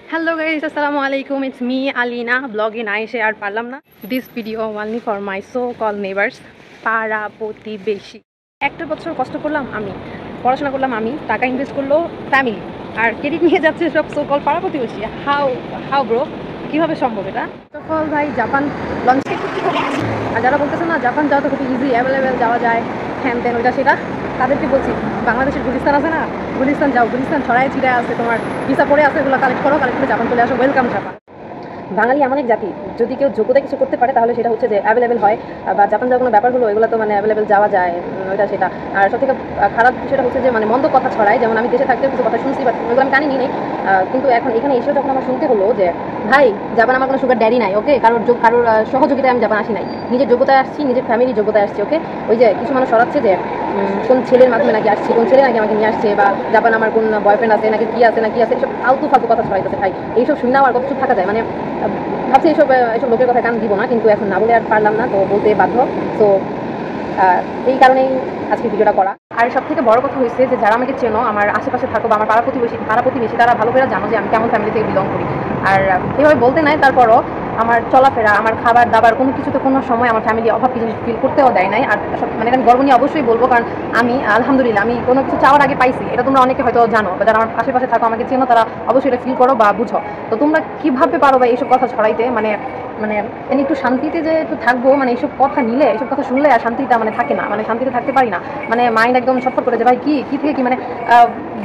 Hello guys, assalamu alaikum. It's me Alina vlogging Aisha আর পারলাম না. This video only for my so-called neighbors. পাড়া প্রতিবেশী. একটা বছর কষ্ট করলাম আমি, পড়াশোনা করলাম আমি, টাকা ইনভেস্ট করলো ফ্যামিলি, আর ক্রেডিট নিয়ে যাচ্ছে সব so-called পাড়া প্রতিবেশী. How bro? কিভাবে সম্ভব এটা? সকল ভাই জাপান লঞ্চ, আর যারা বলতেছে না জাপান যাওয়া তো খুব ইজি, অ্যাভেলেবেল যাওয়া যায়, হ্যান দেন ওইটা সেটা, তাদেরকে বলছি বাংলাদেশের গুলিস্তান আছে না, গুলিস্তান যাও, গুলিস্তান ছড়ায় ছিটায় আছে, তোমার ভিসা পড়ে আছে, এগুলো কালেক্ট করো, কালেক্ট করে জাপান চলে আসো, ওয়েলকাম জাপান। বাঙালি এমন এক জাতি, যদি কেউ যোগ্যতা কিছু করতে পারে তাহলে সেটা হচ্ছে যে অ্যাভেলেবেল হয়, বা জাপান যাওয়ার কোনো ব্যাপার হলো এগুলো তো মানে অ্যাভেলেবেল যাওয়া যায়, ওইটা সেটা। আর সব থেকে খারাপ বিষয়টা হচ্ছে যে মানে মন্দ কথা ছড়ায়, যেমন আমি দেশে থাকতেও কিছু কথা শুনছি, বাট ওইগুলো আমি কানে নিই নাই, কিন্তু এখন এখানে এসেও যখন আমার শুনতে হলো যে ভাই জাপান আমার কোনো সুগার ড্যাডি নাই, ওকে, কারোর সহযোগিতায় আমি জাপান আসি নাই, নিজের যোগ্যতায় আসছি, নিজের ফ্যামিলির যোগ্যতায় আসছি, ওকে। ওই যে কিছু মানুষ সরাচ্ছে যে কোন ছেলের মাধ্যমে নাকি আসছি, কোন ছেলে নাকি আমাকে নিয়ে আসছে, বা জাপান আমার কোন বয়ফ্রেন্ড আছে নাকি কি আছে এসব ফালতু কথা ছড়াইতেছে ভাই, এইসব শুনে আমার কত কিছু থাকা যায়, মানে ভাবছি এসব লোকের কথা কান দিব না, কিন্তু এখন না বলে আর পারলাম না, তো বলতে বাধ্য। তো এই কারণেই আজকে ভিডিওটা করা। আর সব থেকে বড় কথা হয়েছে যে যারা আমাকে চেনো, আমার আশেপাশে থাকো বা আমার পাড়া প্রতিবেশী, তারা ভালো করে জানো যে আমি কেমন ফ্যামিলি থেকে বিলং করি। আর এভাবে বলতে নাই, তারপরও আমার চলাফেরা, আমার খাবার দাবার কোনো কিছুতে কোনো সময় আমার ফ্যামিলি অভাব কিছু ফিল করতেও দেয় নাই। আর সব মানে আমি গর্ব নিয়ে অবশ্যই বলবো, কারণ আমি আলহামদুলিল্লাহ আমি কোনো কিছু চাওয়ার আগে পাইছি, এটা তোমরা অনেকে হয়তো জানো, বা যারা আমার আশেপাশে থাকো আমাকে চেনো তারা অবশ্যই এটা ফিল করো বা বুঝো। তো তোমরা কীভাবে পারো বা এইসব কথা ছড়াইতে, মানে একটু শান্তিতে যে একটু থাকবো, মানে এইসব কথা নিলে, এইসব কথা শুনলে আর শান্তিটা মানে থাকে না, মানে শান্তিতে থাকতে পারি না, মানে মাইন্ড একদম ছটফট করে যে ভাই কি থেকে কি, মানে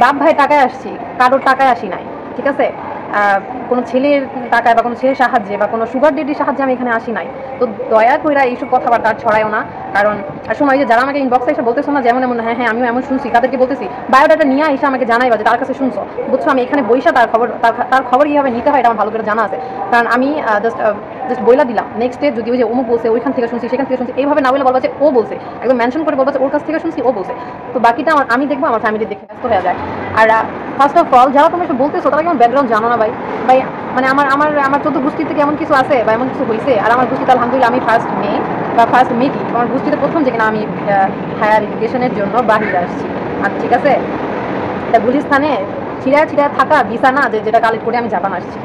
বাপ ভাই টাকায় আসছি, কারোর টাকায় আসি নাই, ঠিক আছে, কোনো ছেলের টাকায় বা কোনো ছেলের সাহায্যে বা কোনো সুগার ডেডির সাহায্যে আমি এখানে আসি নাই। তো দয়া করে এইসব কথাবার্তা ছড়ায়ও না, কারণ সময় যে যারা আমাকে ইনবক্সে এসে বলতেছো না যেমন এমন, হ্যাঁ আমিও এমন শুনছি, তাদেরকে বলতেছি বায়োডাটা নিয়ে এসে আমাকে জানাইবা যে তার কাছে শুনছো, বুঝছো, আমি এখানে বইসা তার খবর কীভাবে নিতে হয় এটা আমার ভালো করে জানা আছে। কারণ আমি জাস্ট বইলা দিলাম, নেক্সট ডে যদি ওই যে অমুক বলছে ওইখান থেকে শুনছি সেখান থেকে শুনছি, এইভাবে না বলে বলবা যে ও বলছে, একদম মেনশন করে বলবা যে ওর কাছ থেকে শুনছি, ও বলছে, তো বাকিটা আমি দেখবো, আমার ফ্যামিলি দেখে ব্যস্ত হয়ে যায়। আর ফার্স্ট অফ অল যারা তুমি এসব বলতেছো তারা কেমন ব্যাকগ্রাউন্ড জানো না ভাই, মানে আমার 14 গোষ্ঠী থেকে এমন কিছু আছে বা এমন কিছু হয়েছে, আর আমার গোষ্ঠীতে আলহামদুলিল্লাহ আমি ফার্স্ট মেয়ে কি আমার গোষ্ঠীতে প্রথম যে কিনা আমি হায়ার এডুকেশনের জন্য বাহিরে আসছি। আর ঠিক আছে, এটা গুলিস্তানে ছিড়ায় থাকা ভিসা না যেটা কালেক্ট করে আমি জাপান আসছি,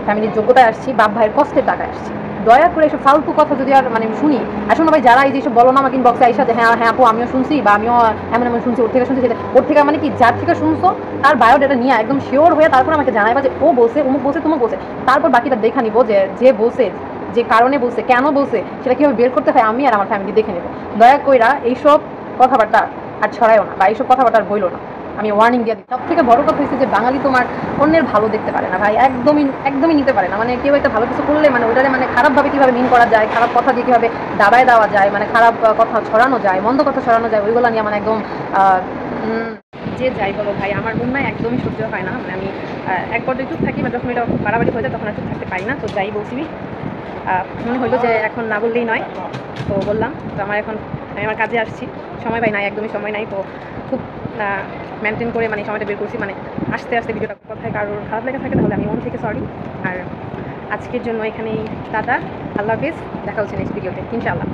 ফ্যামিলির যোগ্যতায় আসছি, বাপ ভাইয়ের কষ্টের টাকায় আসছি। দয়া করে এসব ফালতু কথা যদি আর মানে শুনি, আসলে ভাই যারা এই যে সব বলো না আমাকে ইনবক্সে আইসা যে হ্যাঁ আপু আমিও শুনছি বা আমিও এমন শুনছি, ওর থেকে শুনছি, সেটা ওর থেকে মানে কি যার থেকে শুনছো তার বায়োডাটা নিয়ে একদম শিওর হয়ে তারপর আমাকে জানাইবা যে ও বলছে, অমুক বলছে, তুমুক বলছে, তারপর বাকিটা দেখা নিবো যে বলছে, যে কারণে বলছে, কেন বলছে, সেটা কীভাবে বের করতে হয় আমি আর আমার ফ্যামিলি দেখে নেবো। দয়া কইরা এইসব কথাবার্তা আর ছড়ায়ও না, বা এইসব কথাবার্তা আর বইলো না, আমি ওয়ার্নিং দিয়ে দিই। সব থেকে বড় কথা হচ্ছে যে বাঙালি তোমার অন্যের ভালো দেখতে পারে না ভাই, একদমই নিতে পারে না, মানে কেউ একটা ভালো কিছু করলে মানে ওটারে মানে খারাপভাবে কীভাবে মিন করা যায়, খারাপ কথা দিয়ে কীভাবে দাবায় দেওয়া যায়, মানে খারাপ কথা ছড়ানো যায়, মন্দ কথা ছড়ানো যায়, ওইগুলো নিয়ে মানে একদম যে যাই বলো ভাই, আমার বন্যায় একদমই সহ্য হয় না, মানে আমি এক পর্যায়ে চুপ থাকি, বা যখন এটা খুব বাড়াবাড়ি হয়ে যায় তখন আর চুপ থাকতে পারি না। তো যাই বলছি, মনে হইলো যে এখন না বললেই নয়, তো বললাম। তো আমি আমার কাজে আসছি, সময় পাই নাই, একদমই সময় নাই, তো খুব মেনটেন করে মানে সময়টা বের করছি, মানে আস্তে ভিডিওটা কথায় কারোর খারাপ লেগে থাকে তাহলে আমি মন থেকে সরি। আর আজকের জন্য এখানেই টাটা, আল্লাহ হাফিজ, দেখা হচ্ছে নেক্সট ভিডিওতে ইনশাআল্লাহ।